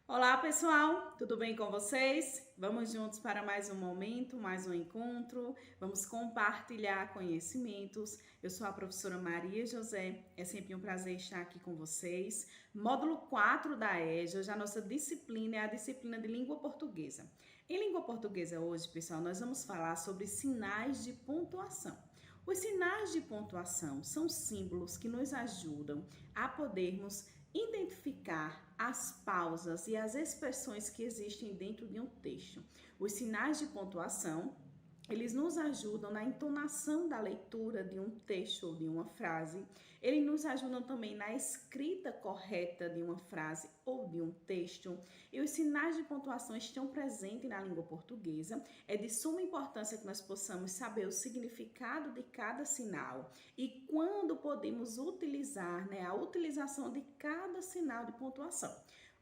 Olá, pessoal, tudo bem com vocês? Vamos juntos para mais um momento, mais um encontro. Vamos compartilhar conhecimentos. Eu sou a professora Maria José. É sempre um prazer estar aqui com vocês. Módulo 4 da EJA, hoje a nossa disciplina é a disciplina de língua portuguesa. Em língua portuguesa hoje, pessoal, nós vamos falar sobre sinais de pontuação. Os sinais de pontuação são símbolos que nos ajudam a podermos identificar as pausas e as expressões que existem dentro de um texto. Os sinais de pontuação, eles nos ajudam na entonação da leitura de um texto ou de uma frase. Eles nos ajudam também na escrita correta de uma frase ou de um texto. E os sinais de pontuação estão presentes na língua portuguesa. É de suma importância que nós possamos saber o significado de cada sinal e quando podemos utilizar, a utilização de cada sinal de pontuação.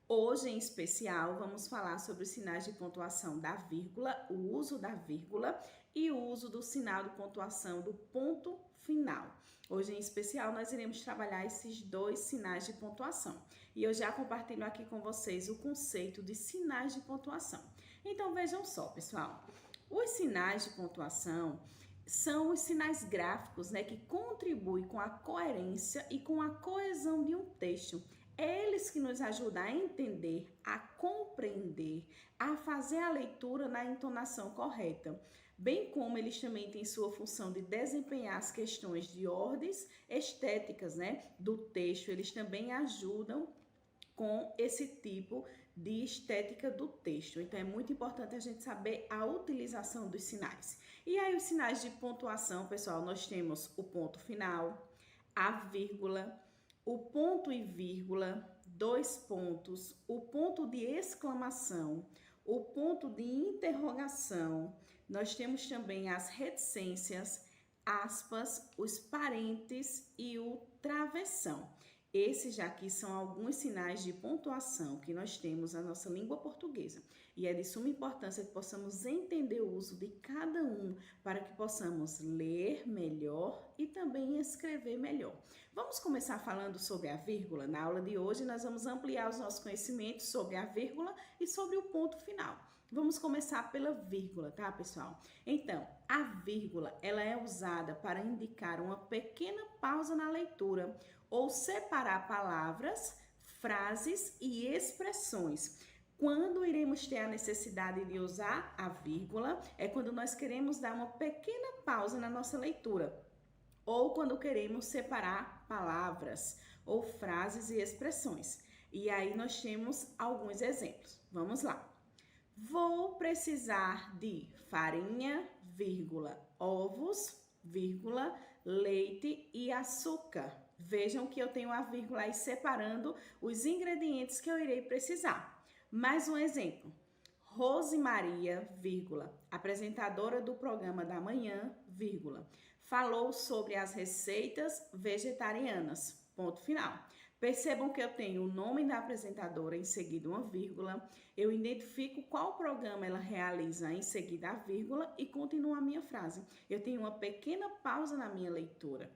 Hoje, em especial, vamos falar sobre os sinais de pontuação da vírgula, o uso da vírgula e o uso do sinal de pontuação do ponto final. Hoje, em especial, nós iremos trabalhar esses dois sinais de pontuação. E eu já compartilho aqui com vocês o conceito de sinais de pontuação. Então, vejam só, pessoal. Os sinais de pontuação são os sinais gráficos, que contribuem com a coerência e com a coesão de um texto. Eles que nos ajudam a entender, a compreender, a fazer a leitura na entonação correta, bem como eles também têm sua função de desempenhar as questões de ordens estéticas, do texto. Eles também ajudam com esse tipo de estética do texto. Então, é muito importante a gente saber a utilização dos sinais. E aí, os sinais de pontuação, pessoal, nós temos o ponto final, a vírgula, o ponto e vírgula, dois pontos, o ponto de exclamação, o ponto de interrogação. Nós temos também as reticências, aspas, os parênteses e o travessão. Esses aqui são alguns sinais de pontuação que nós temos na nossa língua portuguesa. E é de suma importância que possamos entender o uso de cada um para que possamos ler melhor e também escrever melhor. Vamos começar falando sobre a vírgula. Na aula de hoje nós vamos ampliar os nossos conhecimentos sobre a vírgula e sobre o ponto final. Vamos começar pela vírgula, tá, pessoal? Então, a vírgula, ela é usada para indicar uma pequena pausa na leitura ou separar palavras, frases e expressões. Quando iremos ter a necessidade de usar a vírgula, é quando nós queremos dar uma pequena pausa na nossa leitura, ou quando queremos separar palavras ou frases e expressões. E aí nós temos alguns exemplos. Vamos lá. Vou precisar de farinha, vírgula, ovos, vírgula, leite e açúcar. Vejam que eu tenho a vírgula aí separando os ingredientes que eu irei precisar. Mais um exemplo. Rose Maria, vírgula, apresentadora do programa da manhã, vírgula, falou sobre as receitas vegetarianas, ponto final. Percebam que eu tenho o nome da apresentadora, em seguida uma vírgula, eu identifico qual programa ela realiza, em seguida a vírgula e continuo a minha frase. Eu tenho uma pequena pausa na minha leitura.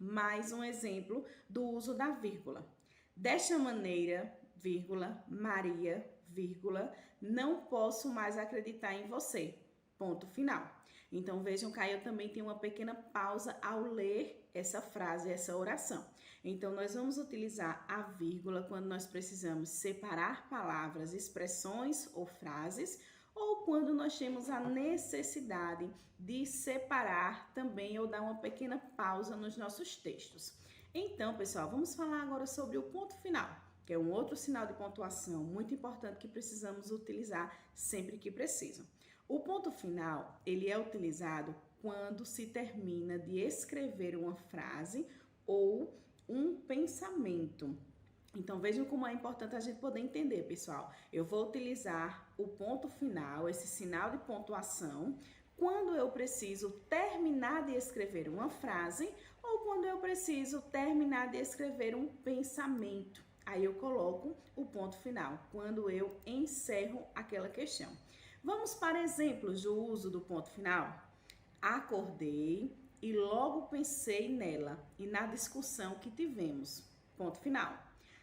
Mais um exemplo do uso da vírgula. Desta maneira, vírgula, Maria, vírgula, não posso mais acreditar em você. Ponto final. Então, vejam que aí eu também tenho uma pequena pausa ao ler essa frase, essa oração. Então, nós vamos utilizar a vírgula quando nós precisamos separar palavras, expressões ou frases, ou quando nós temos a necessidade de separar também ou dar uma pequena pausa nos nossos textos. Então, pessoal, vamos falar agora sobre o ponto final, que é um outro sinal de pontuação muito importante que precisamos utilizar sempre que precisam. O ponto final, ele é utilizado quando se termina de escrever uma frase ou um pensamento. Então, vejam como é importante a gente poder entender, pessoal. Eu vou utilizar o ponto final, esse sinal de pontuação, quando eu preciso terminar de escrever uma frase ou quando eu preciso terminar de escrever um pensamento. Aí eu coloco o ponto final, quando eu encerro aquela questão. Vamos para exemplos do uso do ponto final? Acordei e logo pensei nela e na discussão que tivemos. Ponto final.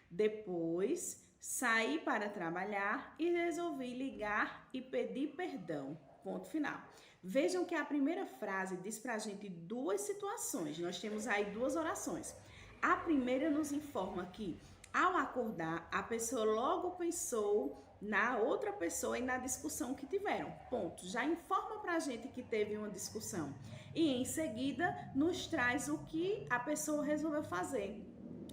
Depois Saí para trabalhar e resolvi ligar e pedir perdão. Ponto final. Vejam que a primeira frase diz pra gente duas situações. Nós temos aí duas orações. A primeira nos informa que, ao acordar, a pessoa logo pensou na outra pessoa e na discussão que tiveram. Ponto. Já informa pra gente que teve uma discussão. E em seguida nos traz o que a pessoa resolveu fazer.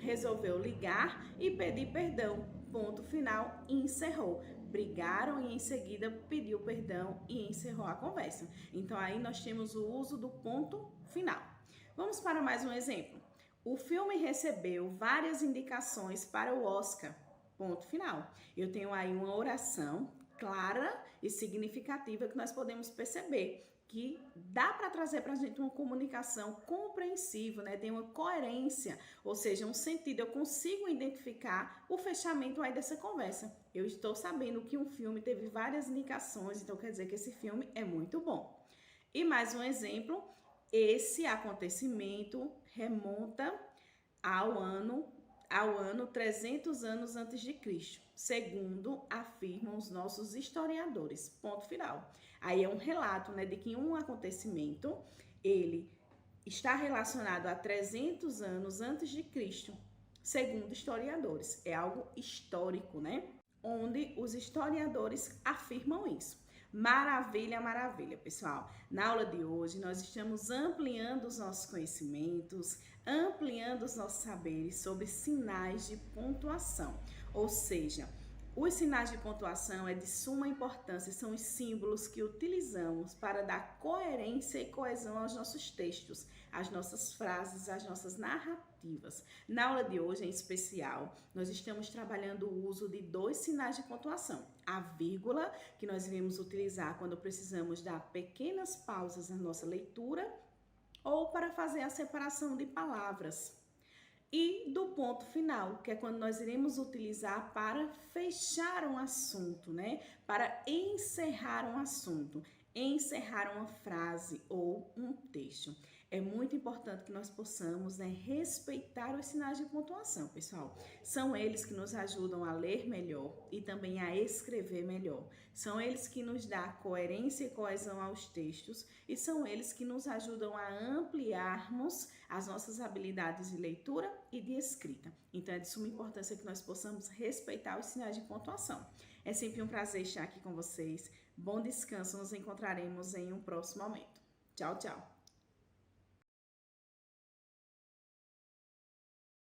Resolveu ligar e pedir perdão. Ponto final, e encerrou. Brigaram e em seguida pediu perdão e encerrou a conversa. Então aí nós temos o uso do ponto final. Vamos para mais um exemplo. O filme recebeu várias indicações para o Oscar. Ponto final. Eu tenho aí uma oração clara e significativa que nós podemos perceber que dá para trazer para a gente uma comunicação compreensiva, né? Tem uma coerência, ou seja, um sentido. Eu consigo identificar o fechamento aí dessa conversa. Eu estou sabendo que um filme teve várias indicações, então quer dizer que esse filme é muito bom. E mais um exemplo, esse acontecimento remonta ao ano 300 anos antes de Cristo, segundo afirmam os nossos historiadores. Ponto final. Aí é um relato, né, de que um acontecimento, ele está relacionado a 300 anos antes de Cristo, segundo historiadores. É algo histórico, né? Onde os historiadores afirmam isso. Maravilha, maravilha, pessoal. Na aula de hoje, nós estamos ampliando os nossos conhecimentos, ampliando os nossos saberes sobre sinais de pontuação. Ou seja, os sinais de pontuação é de suma importância, são os símbolos que utilizamos para dar coerência e coesão aos nossos textos, às nossas frases, às nossas narrativas. Na aula de hoje, em especial, nós estamos trabalhando o uso de dois sinais de pontuação. A vírgula, que nós iremos utilizar quando precisamos dar pequenas pausas na nossa leitura ou para fazer a separação de palavras. E do ponto final, que é quando nós iremos utilizar para fechar um assunto, né? Para encerrar um assunto, encerrar uma frase ou um texto. É muito importante que nós possamos, né, respeitar os sinais de pontuação, pessoal. São eles que nos ajudam a ler melhor e também a escrever melhor. São eles que nos dão coerência e coesão aos textos e são eles que nos ajudam a ampliarmos as nossas habilidades de leitura e de escrita. Então é de suma importância que nós possamos respeitar os sinais de pontuação. É sempre um prazer estar aqui com vocês. Bom descanso, nos encontraremos em um próximo momento. Tchau, tchau!